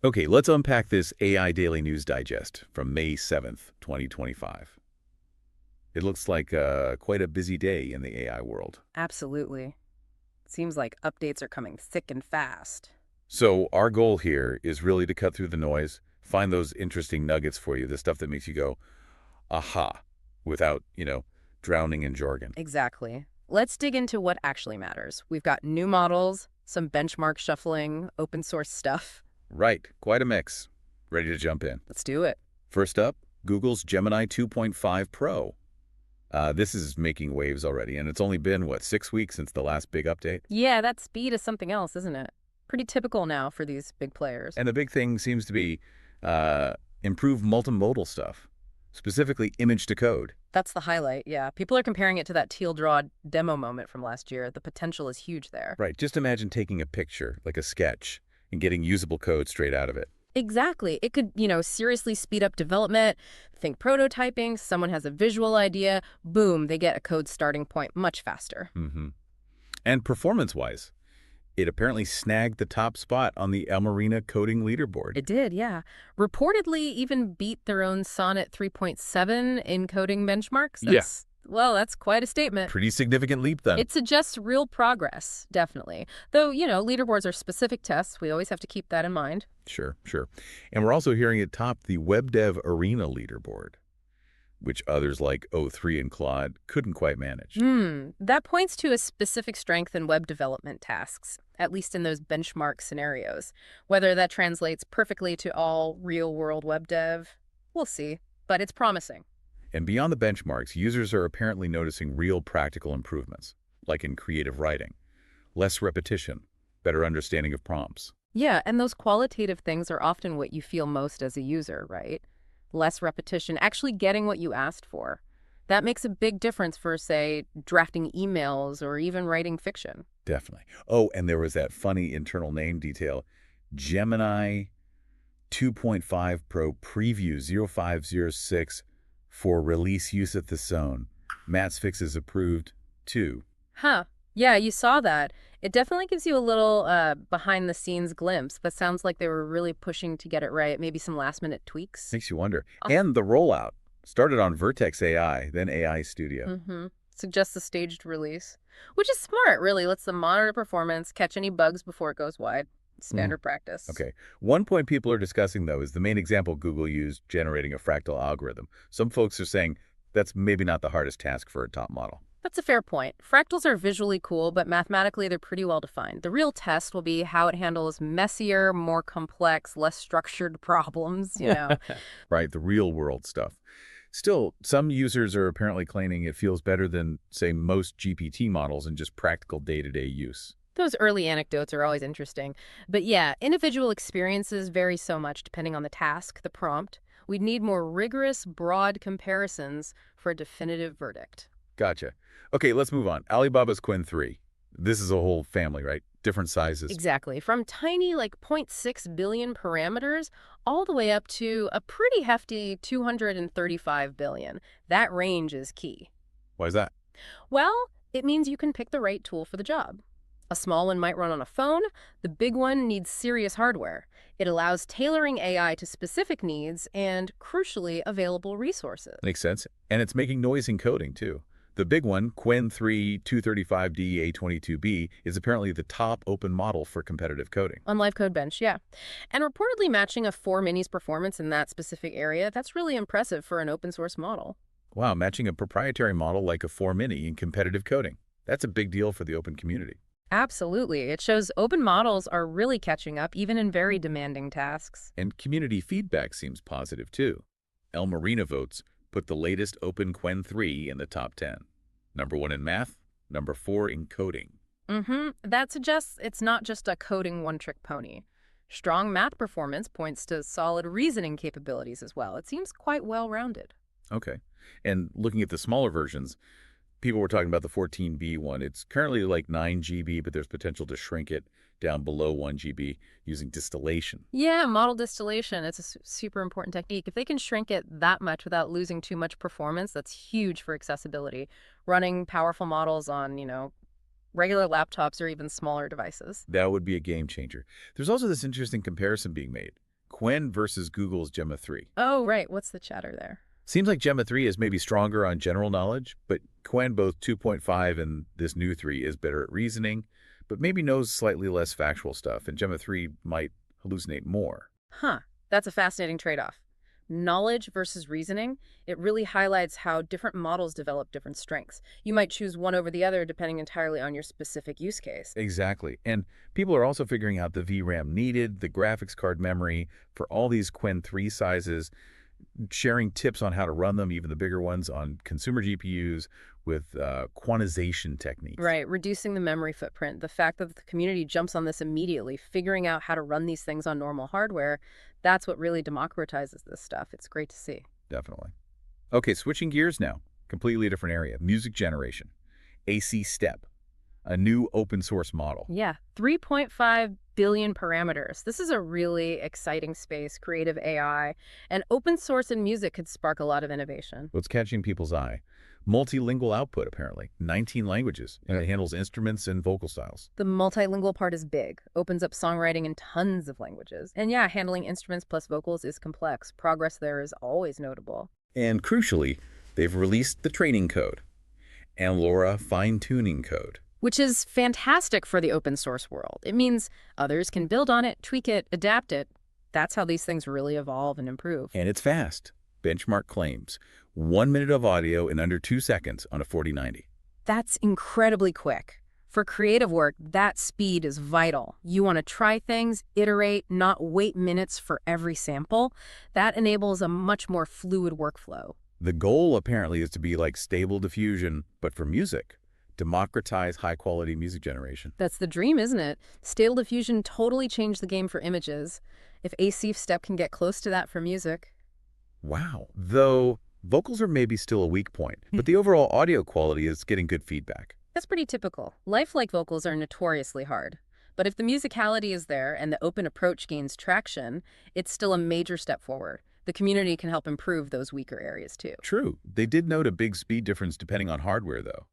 Okay, let's unpack this AI Daily News Digest from May 7th, 2025. It looks like quite a busy day in the AI world. Absolutely. Seems like updates are coming thick and fast. So our goal here is really to cut through the noise, find those interesting nuggets for you, the stuff that makes you go, aha, without, drowning in jargon. Exactly. Let's dig into what actually matters. We've got new models, some benchmark shuffling, open source stuff. Right, quite a mix. Ready to jump in. Let's do it. First up, Google's Gemini 2.5 Pro. This is making waves already, and it's only been, 6 weeks since the last big update? Yeah, that speed is something else, isn't it? Pretty typical now for these big players. And the big thing seems to be improved multimodal stuff, specifically image to code. That's the highlight, yeah. People are comparing it to that teal draw demo moment from last year. The potential is huge there. Right, just imagine taking a picture, like a sketch, and getting usable code straight out of it. Exactly. It could, seriously speed up development. Think prototyping, someone has a visual idea, boom, they get a code starting point much faster. And performance-wise, it apparently snagged the top spot on the Arena coding leaderboard. It did, yeah. Reportedly even beat their own Sonnet 3.7 in coding benchmarks. Well, that's quite a statement. Pretty significant leap then. It suggests real progress, definitely. Though, leaderboards are specific tests. We always have to keep that in mind. Sure. And we're also hearing it top the WebDev Arena leaderboard, which others like O3 and Claude couldn't quite manage. That points to a specific strength in web development tasks, at least in those benchmark scenarios. Whether that translates perfectly to all real-world web dev, we'll see, but it's promising. And beyond the benchmarks, users are apparently noticing real practical improvements, like in creative writing. Less repetition, better understanding of prompts. Yeah, and those qualitative things are often what you feel most as a user, right? Less repetition, actually getting what you asked for. That makes a big difference for, say, drafting emails or even writing fiction. Definitely. Oh, and there was that funny internal name detail. Gemini 2.5 Pro Preview 0506 for release use at the zone. Matt's fixes approved, too. Huh. Yeah, you saw that. It definitely gives you a little behind-the-scenes glimpse, but sounds like they were really pushing to get it right. Maybe some last-minute tweaks. Makes you wonder. And the rollout started on Vertex AI, then AI Studio. Suggests a staged release, which is smart, really. Lets them monitor performance, catch any bugs before it goes wide. Standard practice. Okay. One point people are discussing, though, is the main example Google used generating a fractal algorithm. Some folks are saying that's maybe not the hardest task for a top model. That's a fair point. Fractals are visually cool, but mathematically they're pretty well defined. The real test will be how it handles messier, more complex, less structured problems. Right, the real world stuff. Still, some users are apparently claiming it feels better than, say, most GPT models in just practical day-to-day use. Those early anecdotes are always interesting. But yeah, individual experiences vary so much depending on the task, the prompt. We'd need more rigorous, broad comparisons for a definitive verdict. Gotcha. Okay, let's move on. Alibaba's Qwen 3. This is a whole family, right? Different sizes. Exactly. From tiny, like 0.6 billion parameters, all the way up to a pretty hefty 235 billion. That range is key. Why is that? Well, it means you can pick the right tool for the job. A small one might run on a phone. The big one needs serious hardware. It allows tailoring AI to specific needs and, crucially, available resources. Makes sense. And it's making noise in coding, too. The big one, Qwen 3 235D A22B, is apparently the top open model for competitive coding. On LiveCodeBench, yeah. And reportedly matching a 4 Mini's performance in that specific area, that's really impressive for an open source model. Wow, matching a proprietary model like a 4 Mini in competitive coding. That's a big deal for the open community. Absolutely. It shows open models are really catching up, even in very demanding tasks. And community feedback seems positive, too. Arena votes put the latest Open Qwen 3 in the top 10. Number 1 in math, number 4 in coding. That suggests it's not just a coding one-trick pony. Strong math performance points to solid reasoning capabilities as well. It seems quite well-rounded. Okay. And looking at the smaller versions, people were talking about the 14B one. It's currently like 9 GB, but there's potential to shrink it down below 1 GB using distillation. Yeah, model distillation. It's a super important technique. If they can shrink it that much without losing too much performance, that's huge for accessibility. Running powerful models on, regular laptops or even smaller devices. That would be a game changer. There's also this interesting comparison being made. Qwen versus Google's Gemma 3. Oh, right. What's the chatter there? Seems like Gemma 3 is maybe stronger on general knowledge, but Qwen both 2.5 and this new 3 is better at reasoning, but maybe knows slightly less factual stuff, and Gemma 3 might hallucinate more. Huh. That's a fascinating trade-off. Knowledge versus reasoning, it really highlights how different models develop different strengths. You might choose one over the other depending entirely on your specific use case. Exactly. And people are also figuring out the VRAM needed, the graphics card memory for all these Qwen 3 sizes, sharing tips on how to run them, even the bigger ones, on consumer GPUs with quantization techniques. Right, reducing the memory footprint. The fact that the community jumps on this immediately, figuring out how to run these things on normal hardware, that's what really democratizes this stuff. It's great to see. Definitely. Okay, switching gears now. Completely different area. Music generation. AC Step. A new open source model. Yeah, 3.5 billion parameters. This is a really exciting space, creative AI, and open source in music could spark a lot of innovation. What's catching people's eye? Multilingual output, apparently. 19 languages, and it handles instruments and vocal styles. The multilingual part is big, opens up songwriting in tons of languages. And yeah, handling instruments plus vocals is complex. Progress there is always notable. And crucially, they've released the training code and LoRa fine-tuning code. Which is fantastic for the open source world. It means others can build on it, tweak it, adapt it. That's how these things really evolve and improve. And it's fast. Benchmark claims 1 minute of audio in under 2 seconds on a 4090. That's incredibly quick. For creative work, that speed is vital. You want to try things, iterate, not wait minutes for every sample. That enables a much more fluid workflow. The goal apparently is to be like Stable Diffusion, but for music. Democratize high-quality music generation. That's the dream, isn't it? Stable Diffusion totally changed the game for images. If AC Step can get close to that for music. Wow. Though vocals are maybe still a weak point, but the overall audio quality is getting good feedback. That's pretty typical. Lifelike vocals are notoriously hard. But if the musicality is there and the open approach gains traction, it's still a major step forward. The community can help improve those weaker areas too. True. They did note a big speed difference depending on hardware, though.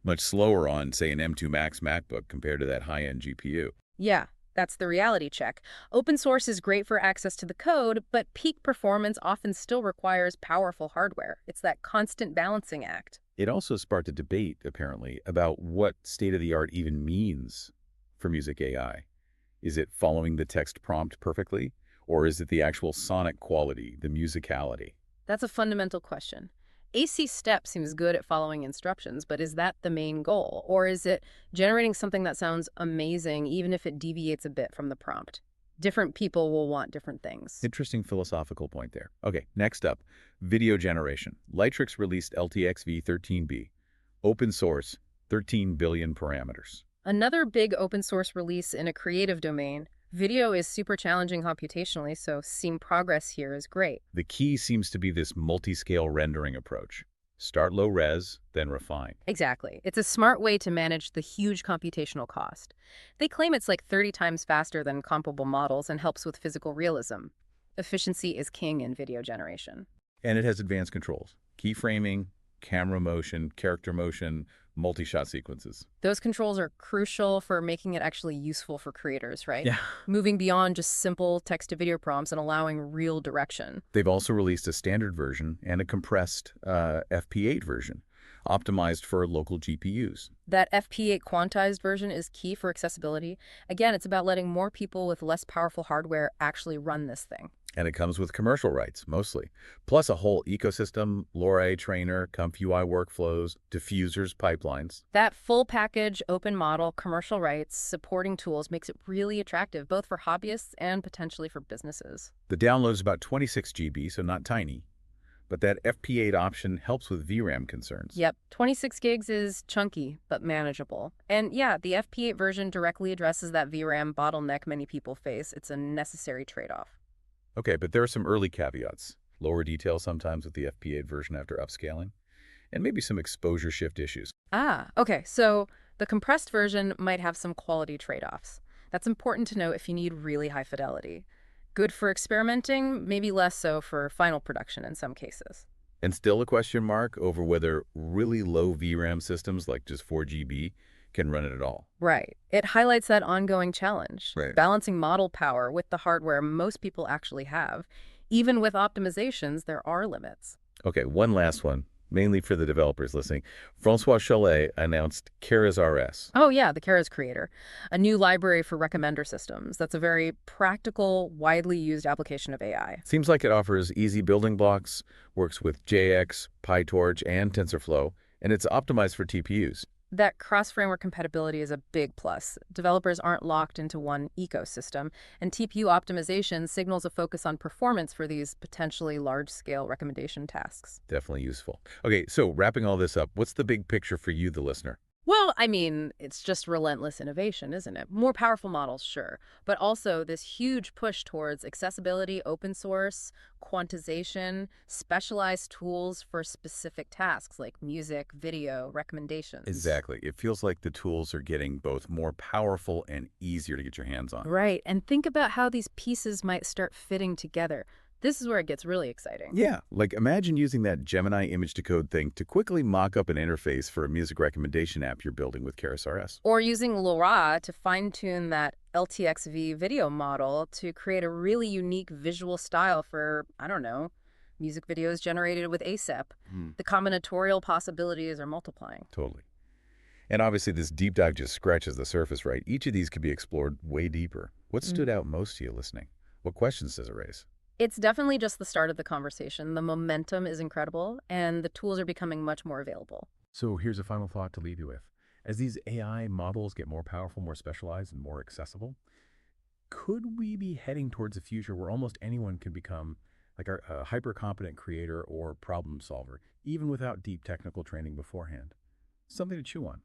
Much slower on, say, an M2 Max MacBook compared to that high-end GPU. Yeah, that's the reality check. Open source is great for access to the code, but peak performance often still requires powerful hardware. It's that constant balancing act. It also sparked a debate, apparently, about what state-of-the-art even means for music AI. Is it following the text prompt perfectly, or is it the actual sonic quality, the musicality? That's a fundamental question. AC Step seems good at following instructions, but is that the main goal? Or is it generating something that sounds amazing even if it deviates a bit from the prompt? Different people will want different things. Interesting philosophical point there. Okay, next up, video generation. Lightrix released LTX V13B. Open source, 13 billion parameters. Another big open source release in a creative domain. Video is super challenging computationally, so seeing progress here is great. The key seems to be this multi-scale rendering approach. Start low res, then refine. Exactly. It's a smart way to manage the huge computational cost. They claim it's like 30 times faster than comparable models and helps with physical realism. Efficiency is king in video generation. And it has advanced controls. Keyframing, camera motion, character motion, multi-shot sequences. Those controls are crucial for making it actually useful for creators, right? Yeah. Moving beyond just simple text-to-video prompts and allowing real direction. They've also released a standard version and a compressed FP8 version, optimized for local GPUs. That FP8 quantized version is key for accessibility. Again, it's about letting more people with less powerful hardware actually run this thing. And it comes with commercial rights, mostly. Plus a whole ecosystem, LoRa trainer, CompUI workflows, diffusers, pipelines. That full package, open model, commercial rights, supporting tools makes it really attractive, both for hobbyists and potentially for businesses. The download is about 26 GB, so not tiny. But that FP8 option helps with VRAM concerns. Yep, 26 gigs is chunky, but manageable. And yeah, the FP8 version directly addresses that VRAM bottleneck many people face. It's a necessary trade-off. Okay, but there are some early caveats. Lower detail sometimes with the FP8 version after upscaling, and maybe some exposure shift issues. Okay, so the compressed version might have some quality trade-offs. That's important to know if you need really high fidelity. Good for experimenting, maybe less so for final production in some cases. And still a question mark over whether really low VRAM systems like just 4 GB can run it at all. Right. It highlights that ongoing challenge, Right. balancing model power with the hardware most people actually have. Even with optimizations, there are limits. Okay, one last one, mainly for the developers listening. Francois Chollet announced Keras RS. Oh, yeah, the Keras Creator, a new library for recommender systems. That's a very practical, widely used application of AI. Seems like it offers easy building blocks, works with JX, PyTorch, and TensorFlow, and it's optimized for TPUs. That cross-framework compatibility is a big plus. Developers aren't locked into one ecosystem, and TPU optimization signals a focus on performance for these potentially large-scale recommendation tasks. Definitely useful. Okay, so wrapping all this up, what's the big picture for you, the listener? Well, I mean, it's just relentless innovation, isn't it? More powerful models, sure, but also this huge push towards accessibility, open source, quantization, specialized tools for specific tasks like music, video, recommendations. Exactly. It feels like the tools are getting both more powerful and easier to get your hands on. Right, and think about how these pieces might start fitting together. This is where it gets really exciting. Yeah, like imagine using that Gemini image to code thing to quickly mock up an interface for a music recommendation app you're building with Keras RS. Or using LoRa to fine-tune that LTXV video model to create a really unique visual style for, I don't know, music videos generated with ASAP. Hmm. The combinatorial possibilities are multiplying. Totally. And obviously this deep dive just scratches the surface, right? Each of these could be explored way deeper. What stood out most to you listening? What questions does it raise? It's definitely just the start of the conversation. The momentum is incredible, and the tools are becoming much more available. So here's a final thought to leave you with. As these AI models get more powerful, more specialized, and more accessible, could we be heading towards a future where almost anyone can become like a hyper-competent creator or problem solver, even without deep technical training beforehand? Something to chew on.